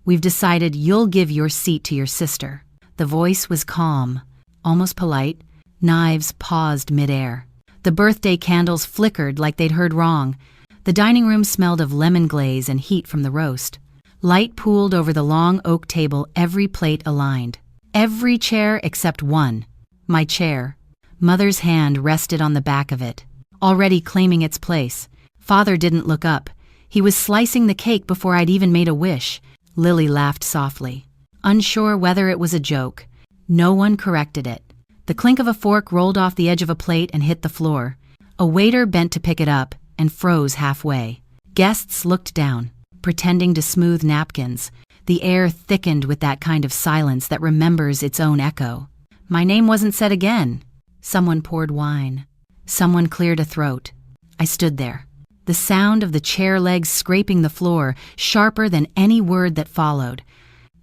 We've decided you'll give your seat to your sister." The voice was calm, almost polite. Knives paused midair. The birthday candles flickered like they'd heard wrong. The dining room smelled of lemon glaze and heat from the roast. Light pooled over the long oak table, every plate aligned. Every chair except one. My chair. Mother's hand rested on the back of it, already claiming its place. Father didn't look up. He was slicing the cake before I'd even made a wish. Lily laughed softly, unsure whether it was a joke. No one corrected it. The clink of a fork rolled off the edge of a plate and hit the floor. A waiter bent to pick it up and froze halfway. Guests looked down, pretending to smooth napkins. The air thickened with that kind of silence that remembers its own echo. My name wasn't said again. Someone poured wine. Someone cleared a throat. I stood there, the sound of the chair legs scraping the floor, sharper than any word that followed.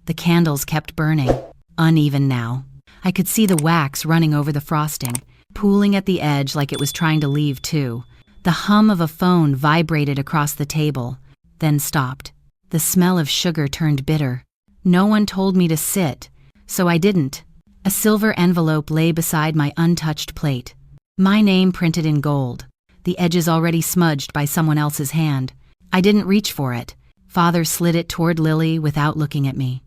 The candles kept burning, uneven now. I could see the wax running over the frosting, pooling at the edge like it was trying to leave too. The hum of a phone vibrated across the table, then stopped. The smell of sugar turned bitter. No one told me to sit, so I didn't. A silver envelope lay beside my untouched plate. My name printed in gold, the edges already smudged by someone else's hand. I didn't reach for it. Father slid it toward Lily without looking at me.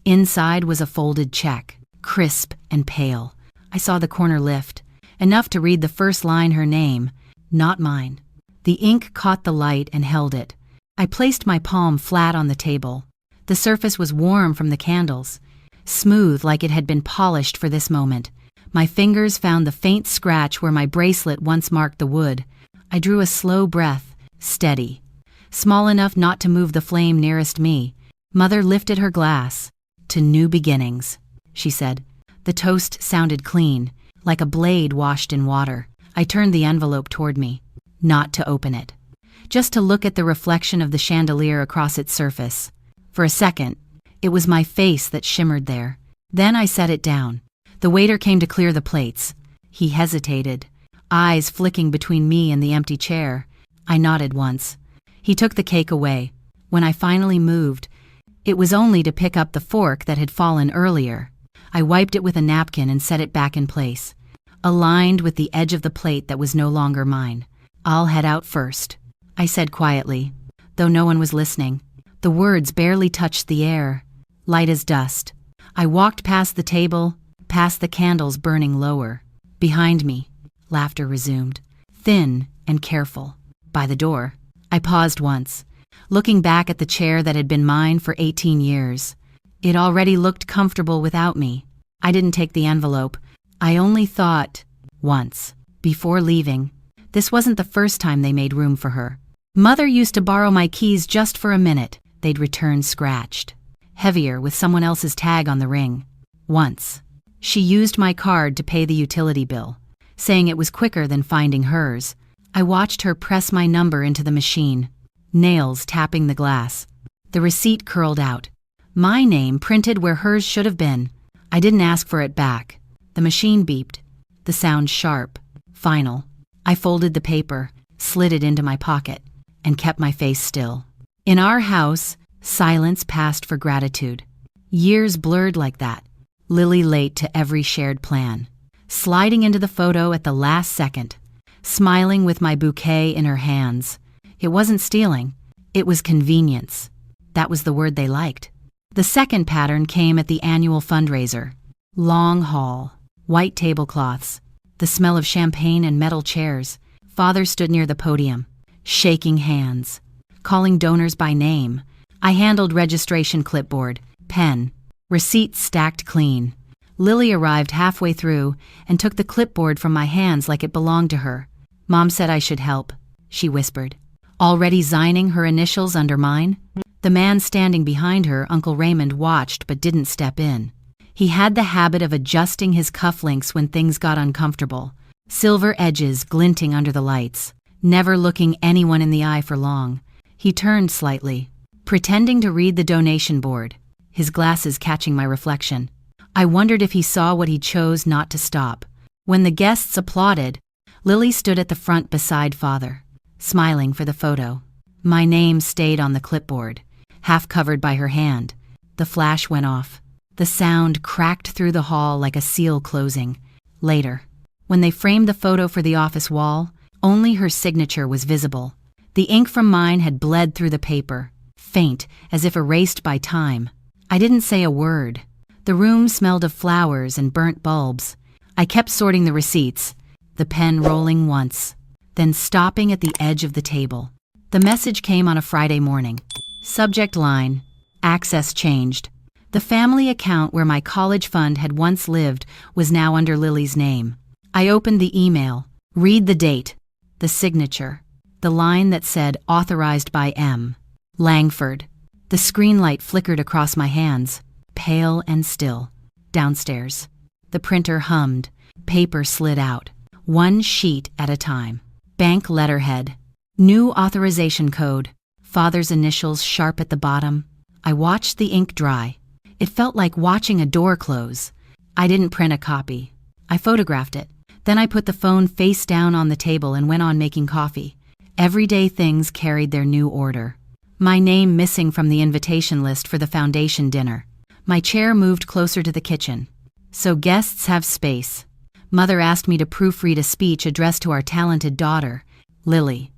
Inside was a folded check, crisp and pale. I saw the corner lift, enough to read the first line, her name, not mine. The ink caught the light and held it. I placed my palm flat on the table. The surface was warm from the candles, smooth like it had been polished for this moment. My fingers found the faint scratch where my bracelet once marked the wood. I drew a slow breath, steady, small enough not to move the flame nearest me. Mother lifted her glass. "To new beginnings," she said. The toast sounded clean, like a blade washed in water. I turned the envelope toward me, not to open it, just to look at the reflection of the chandelier across its surface. For a second, it was my face that shimmered there. Then I set it down. The waiter came to clear the plates. He hesitated, eyes flicking between me and the empty chair. I nodded once. He took the cake away. When I finally moved, it was only to pick up the fork that had fallen earlier. I wiped it with a napkin and set it back in place, aligned with the edge of the plate that was no longer mine. "I'll head out first," I said quietly, though no one was listening. The words barely touched the air, light as dust. I walked past the table, past the candles burning lower. Behind me, laughter resumed, thin and careful. By the door, I paused once, looking back at the chair that had been mine for 18 years. It already looked comfortable without me. I didn't take the envelope. I only thought, once, before leaving, this wasn't the first time they made room for her. Mother used to borrow my keys just for a minute. They'd return scratched, heavier with someone else's tag on the ring. Once, she used my card to pay the utility bill, saying it was quicker than finding hers. I watched her press my number into the machine, nails tapping the glass. The receipt curled out, my name printed where hers should have been. I didn't ask for it back. The machine beeped, the sound sharp, final. I folded the paper, slid it into my pocket, and kept my face still. In our house, silence passed for gratitude. Years blurred like that, Lily late to every shared plan, sliding into the photo at the last second, smiling with my bouquet in her hands. It wasn't stealing, it was convenience. That was the word they liked. The second pattern came at the annual fundraiser. Long hall, white tablecloths, the smell of champagne and metal chairs. Father stood near the podium, shaking hands, calling donors by name. I handled registration clipboard, pen, receipts stacked clean. Lily arrived halfway through and took the clipboard from my hands like it belonged to her. "Mom said I should help," she whispered. Already signing her initials under mine? The man standing behind her, Uncle Raymond, watched but didn't step in. He had the habit of adjusting his cufflinks when things got uncomfortable, silver edges glinting under the lights, never looking anyone in the eye for long. He turned slightly, pretending to read the donation board, his glasses catching my reflection. I wondered if he saw what he chose not to stop. When the guests applauded, Lily stood at the front beside Father, smiling for the photo. My name stayed on the clipboard, half covered by her hand. The flash went off. The sound cracked through the hall like a seal closing. Later, when they framed the photo for the office wall, only her signature was visible. The ink from mine had bled through the paper, faint, as if erased by time. I didn't say a word. The room smelled of flowers and burnt bulbs. I kept sorting the receipts, the pen rolling once, then stopping at the edge of the table. The message came on a Friday morning. Subject line, access changed. The family account where my college fund had once lived was now under Lily's name. I opened the email. Read the date, the signature, the line that said authorized by M. Langford. The screen light flickered across my hands, pale and still. Downstairs. The printer hummed. Paper slid out. One sheet at a time. Bank letterhead. New authorization code. Father's initials sharp at the bottom. I watched the ink dry. It felt like watching a door close. I didn't print a copy. I photographed it. Then I put the phone face down on the table and went on making coffee. Everyday things carried their new order. My name missing from the invitation list for the foundation dinner. My chair moved closer to the kitchen. So guests have space. Mother asked me to proofread a speech addressed to our talented daughter, Lily.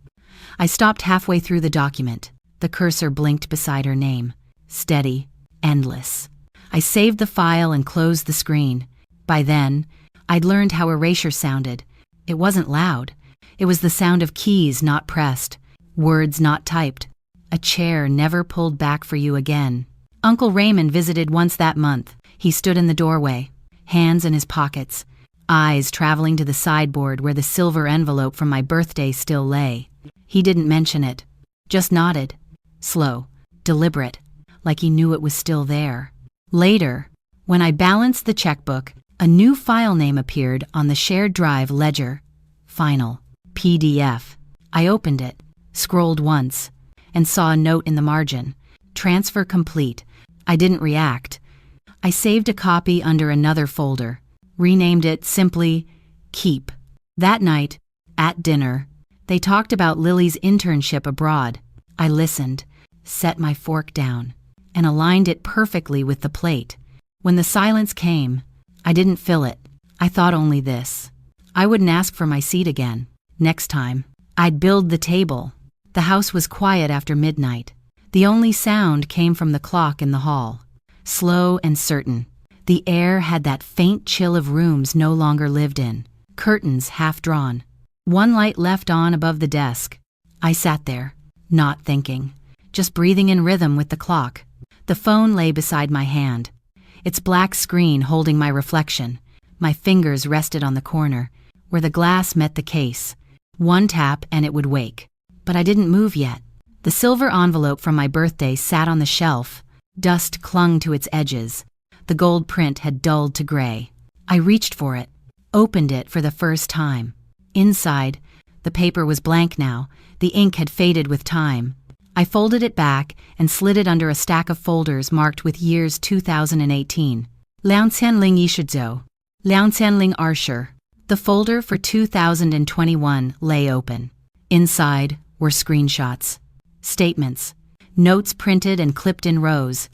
I stopped halfway through the document. The cursor blinked beside her name. Steady, endless. I saved the file and closed the screen. By then, I'd learned how erasure sounded. It wasn't loud. It was the sound of keys not pressed, words not typed, a chair never pulled back for you again. Uncle Raymond visited once that month. He stood in the doorway, hands in his pockets, eyes traveling to the sideboard where the silver envelope from my birthday still lay. He didn't mention it, just nodded, slow, deliberate, like he knew it was still there. Later, when I balanced the checkbook, a new file name appeared on the shared drive ledger. Final. PDF. I opened it, scrolled once, and saw a note in the margin. Transfer complete. I didn't react. I saved a copy under another folder, renamed it simply Keep. That night, at dinner, they talked about Lily's internship abroad. I listened, set my fork down, and aligned it perfectly with the plate. When the silence came, I didn't fill it. I thought only this. I wouldn't ask for my seat again. Next time, I'd build the table. The house was quiet after midnight. The only sound came from the clock in the hall. Slow and certain. The air had that faint chill of rooms no longer lived in. Curtains half drawn. One light left on above the desk. I sat there, not thinking, just breathing in rhythm with the clock. The phone lay beside my hand, its black screen holding my reflection. My fingers rested on the corner, where the glass met the case. One tap and it would wake. But I didn't move yet. The silver envelope from my birthday sat on the shelf. Dust clung to its edges. The gold print had dulled to gray. I reached for it, opened it for the first time. Inside, the paper was blank now. The ink had faded with time. I folded it back and slid it under a stack of folders marked with years 2018. Liang Yishizhou. Liang erasure. The folder for 2021 lay open. Inside were screenshots, statements, notes printed and clipped in rows,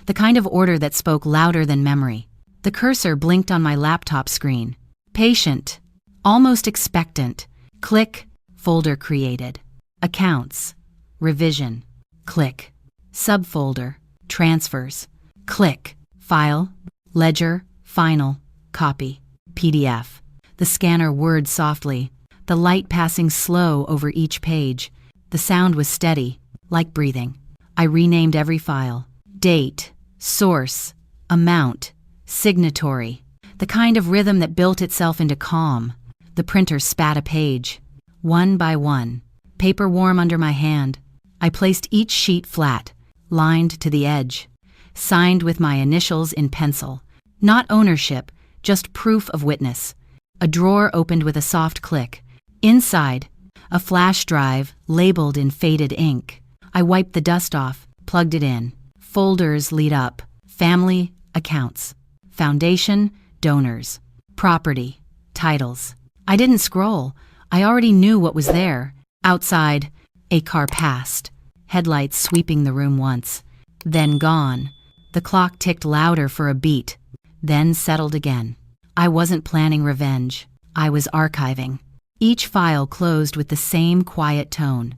the kind of order that spoke louder than memory. The cursor blinked on my laptop screen. Patient, almost expectant. Click, folder created. Accounts, revision. Click, subfolder, transfers. Click, file, ledger, final, copy, PDF. The scanner whirred softly, the light passing slow over each page. The sound was steady, like breathing. I renamed every file. Date, source, amount, signatory. The kind of rhythm that built itself into calm. The printer spat a page. One by one, paper warm under my hand, I placed each sheet flat, lined to the edge. Signed with my initials in pencil. Not ownership, just proof of witness. A drawer opened with a soft click. Inside, a flash drive labeled in faded ink. I wiped the dust off, plugged it in. Folders lead up. Family, accounts. Foundation, donors. Property, titles. I didn't scroll. I already knew what was there. Outside, a car passed. Headlights sweeping the room once. Then gone. The clock ticked louder for a beat, then settled again. I wasn't planning revenge. I was archiving. Each file closed with the same quiet tone,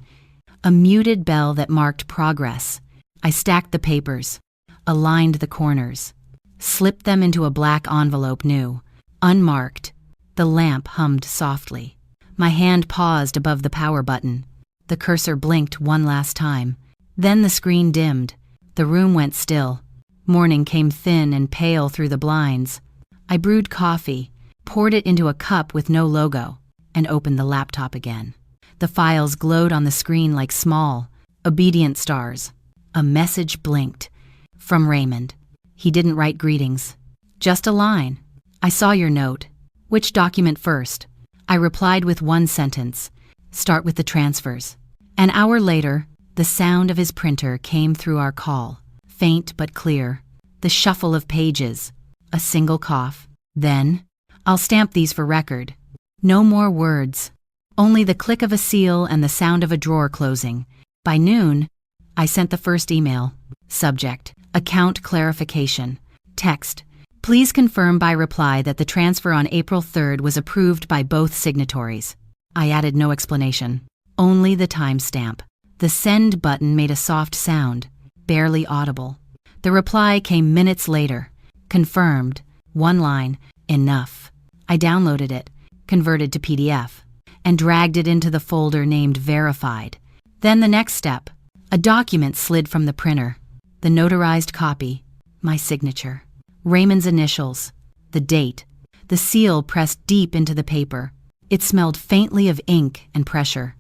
a muted bell that marked progress. I stacked the papers, aligned the corners, slipped them into a black envelope new, unmarked. The lamp hummed softly. My hand paused above the power button. The cursor blinked one last time. Then the screen dimmed. The room went still. Morning came thin and pale through the blinds. I brewed coffee, poured it into a cup with no logo, and opened the laptop again. The files glowed on the screen like small, obedient stars. A message blinked. From Raymond. He didn't write greetings. Just a line. I saw your note. Which document first? I replied with one sentence. Start with the transfers. An hour later, the sound of his printer came through our call. Faint but clear. The shuffle of pages. A single cough. Then, I'll stamp these for record. No more words. Only the click of a seal and the sound of a drawer closing. By noon, I sent the first email. Subject: Account clarification. Text: Please confirm by reply that the transfer on April 3rd was approved by both signatories. I added no explanation. Only the timestamp. The send button made a soft sound, barely audible. The reply came minutes later. Confirmed. One line. Enough. I downloaded it, converted to PDF, and dragged it into the folder named Verified. Then the next step. A document slid from the printer. The notarized copy. My signature. Raymond's initials. The date. The seal pressed deep into the paper. It smelled faintly of ink and pressure.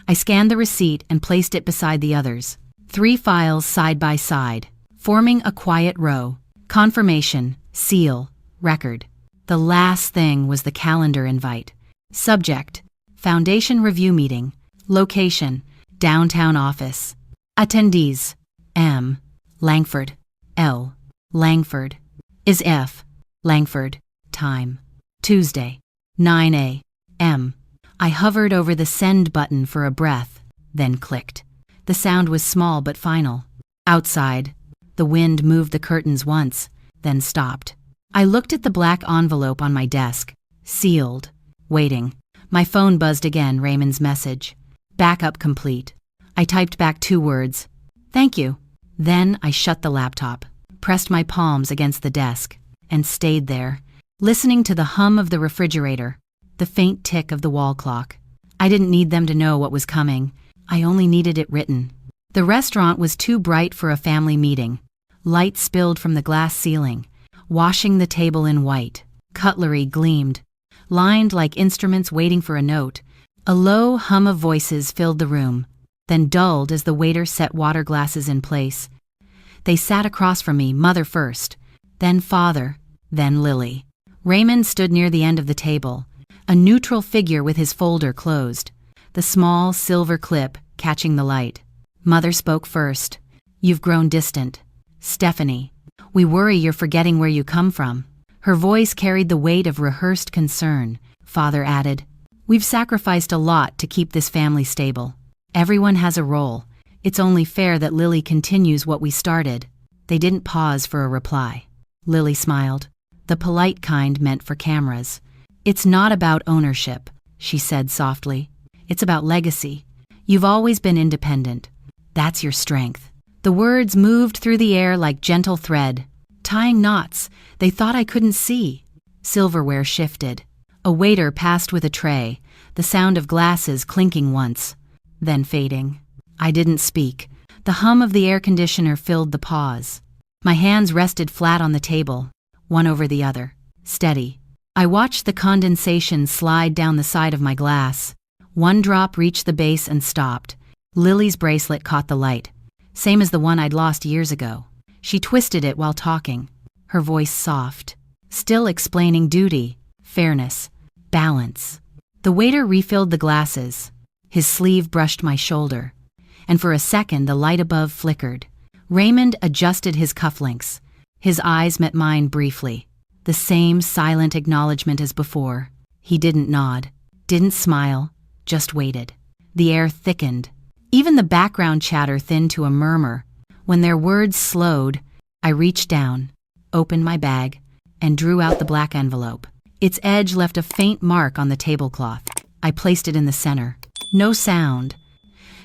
I scanned the receipt and placed it beside the others. 3 files side by side, forming a quiet row. Confirmation, seal, record. The last thing was the calendar invite. Subject: Foundation Review Meeting. Location: Downtown Office. Attendees: M. Langford. L. Langford. Is F. Langford. Time: Tuesday, 9 a.m. I hovered over the send button for a breath, then clicked. The sound was small but final. Outside, the wind moved the curtains once, then stopped. I looked at the black envelope on my desk, sealed, waiting. My phone buzzed again. Raymond's message. Backup complete. I typed back 2 words. Thank you. Then I shut the laptop, pressed my palms against the desk, and stayed there, listening to the hum of the refrigerator, the faint tick of the wall clock. I didn't need them to know what was coming. I only needed it written. The restaurant was too bright for a family meeting. Light spilled from the glass ceiling, washing the table in white. Cutlery gleamed, lined like instruments waiting for a note. A low hum of voices filled the room, then dulled as the waiter set water glasses in place. They sat across from me, mother first, then father, then Lily. Raymond stood near the end of the table, a neutral figure with his folder closed, the small silver clip catching the light. Mother spoke first. You've grown distant. Stephanie, we worry you're forgetting where you come from. Her voice carried the weight of rehearsed concern. Father added, we've sacrificed a lot to keep this family stable. Everyone has a role. It's only fair that Lily continues what we started. They didn't pause for a reply. Lily smiled, the polite kind meant for cameras. It's not about ownership, she said softly. It's about legacy. You've always been independent. That's your strength. The words moved through the air like gentle thread, tying knots they thought I couldn't see. Silverware shifted. A waiter passed with a tray, the sound of glasses clinking once, then fading. I didn't speak. The hum of the air conditioner filled the pause. My hands rested flat on the table, one over the other, steady. I watched the condensation slide down the side of my glass. One drop reached the base and stopped. Lily's bracelet caught the light, same as the one I'd lost years ago. She twisted it while talking, her voice soft, still explaining duty, fairness, balance. The waiter refilled the glasses. His sleeve brushed my shoulder, and for a second the light above flickered. Raymond adjusted his cufflinks. His eyes met mine briefly. The same silent acknowledgement as before. He didn't nod, didn't smile, just waited. The air thickened. Even the background chatter thinned to a murmur. When their words slowed, I reached down, opened my bag, and drew out the black envelope. Its edge left a faint mark on the tablecloth. I placed it in the center. No sound,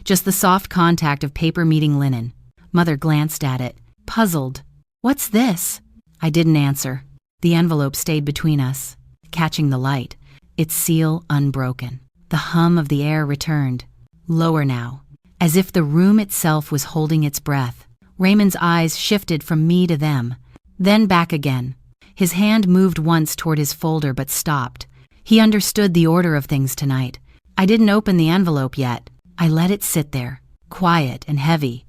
just the soft contact of paper meeting linen. Mother glanced at it, puzzled. "What's this?" I didn't answer. The envelope stayed between us, catching the light, its seal unbroken. The hum of the air returned, lower now, as if the room itself was holding its breath. Raymond's eyes shifted from me to them, then back again. His hand moved once toward his folder but stopped. He understood the order of things tonight. I didn't open the envelope yet. I let it sit there, quiet and heavy,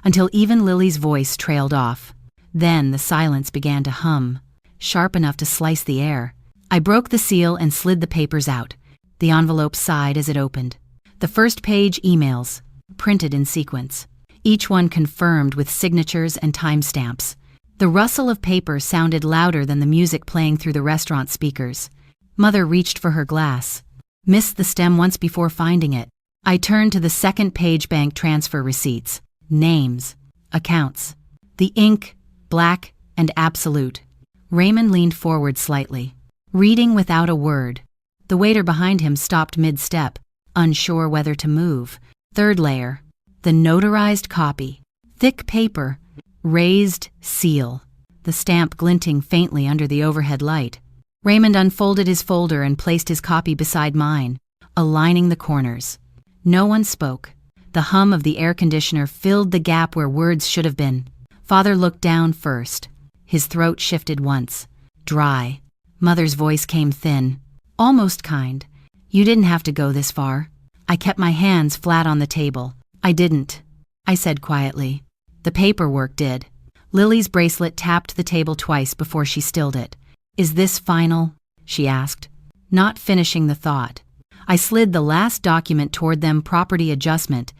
until even Lily's voice trailed off. Then the silence began to hum, sharp enough to slice the air. I broke the seal and slid the papers out. The envelope sighed as it opened. The first page emails, printed in sequence, each one confirmed with signatures and timestamps. The rustle of paper sounded louder than the music playing through the restaurant speakers. Mother reached for her glass, missed the stem once before finding it. I turned to the second page bank transfer receipts, names, accounts. The ink, black and absolute. Raymond leaned forward slightly, reading without a word. The waiter behind him stopped mid-step, unsure whether to move. Third layer, the notarized copy. Thick paper, raised seal, the stamp glinting faintly under the overhead light. Raymond unfolded his folder and placed his copy beside mine, aligning the corners. No one spoke. The hum of the air conditioner filled the gap where words should have been. Father looked down first. His throat shifted once. Dry. Mother's voice came thin, almost kind. "You didn't have to go this far." I kept my hands flat on the table. "I didn't," I said quietly. "The paperwork did." Lily's bracelet tapped the table twice before she stilled it. "Is this final?" she asked, not finishing the thought. I slid the last document toward them, property adjustment,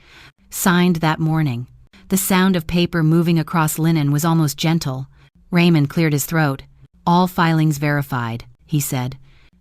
signed that morning. The sound of paper moving across linen was almost gentle. Raymond cleared his throat. "All filings verified," he said.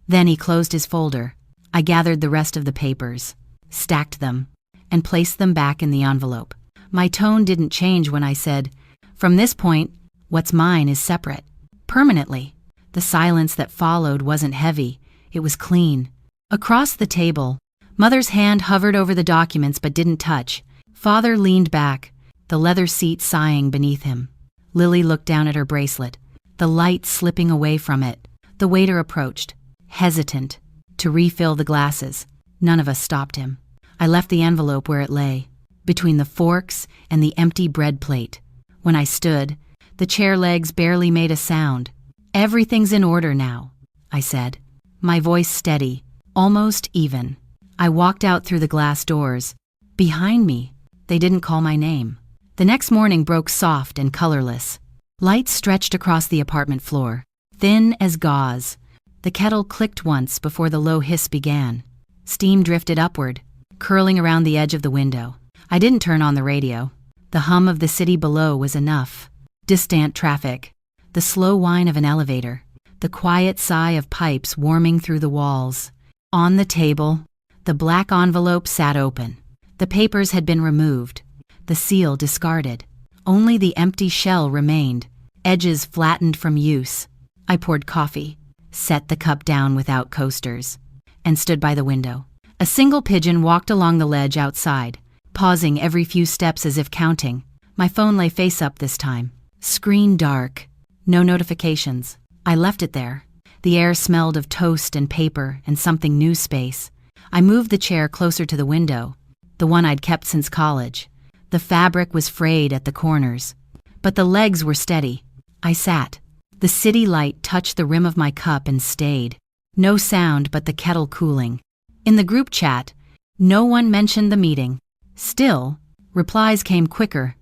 Then he closed his folder. I gathered the rest of the papers, stacked them, and placed them back in the envelope. My tone didn't change when I said, "From this point, what's mine is separate. Permanently." The silence that followed wasn't heavy. It was clean. Across the table, Mother's hand hovered over the documents but didn't touch. Father leaned back, the leather seat sighing beneath him. Lily looked down at her bracelet, the light slipping away from it. The waiter approached, hesitant, to refill the glasses. None of us stopped him. I left the envelope where it lay, between the forks and the empty bread plate. When I stood, the chair legs barely made a sound. "Everything's in order now," I said, my voice steady, almost even. I walked out through the glass doors. Behind me, they didn't call my name. The next morning broke soft and colorless. Lights stretched across the apartment floor, thin as gauze. The kettle clicked once before the low hiss began. Steam drifted upward, curling around the edge of the window. I didn't turn on the radio. The hum of the city below was enough. Distant traffic, the slow whine of an elevator, the quiet sigh of pipes warming through the walls. On the table, the black envelope sat open. The papers had been removed, the seal discarded. Only the empty shell remained, edges flattened from use. I poured coffee, set the cup down without coasters, and stood by the window. A single pigeon walked along the ledge outside, pausing every few steps as if counting. My phone lay face up this time. Screen dark, no notifications. I left it there. The air smelled of toast and paper and something new space. I moved the chair closer to the window, the one I'd kept since college. The fabric was frayed at the corners, but the legs were steady. I sat. The city light touched the rim of my cup and stayed. No sound but the kettle cooling. In the group chat, no one mentioned the meeting. Still, replies came quicker,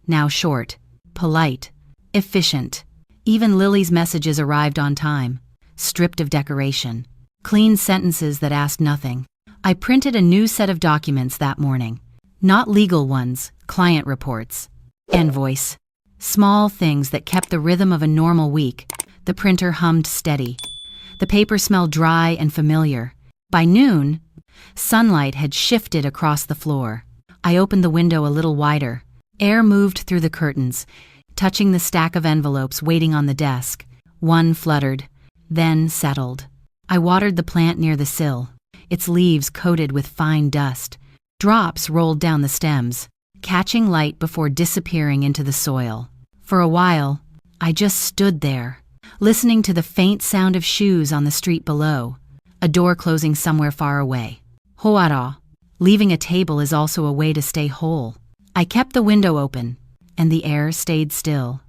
now short, polite, efficient. Even Lily's messages arrived on time, stripped of decoration, clean sentences that asked nothing. I printed a new set of documents that morning. Not legal ones, client reports, invoice. Small things that kept the rhythm of a normal week. The printer hummed steady. The paper smelled dry and familiar. By noon, sunlight had shifted across the floor. I opened the window a little wider. Air moved through the curtains, touching the stack of envelopes waiting on the desk. One fluttered, then settled. I watered the plant near the sill, its leaves coated with fine dust. Drops rolled down the stems, catching light before disappearing into the soil. For a while, I just stood there, listening to the faint sound of shoes on the street below, a door closing somewhere far away. Hoara, leaving a table is also a way to stay whole. I kept the window open, and the air stayed still.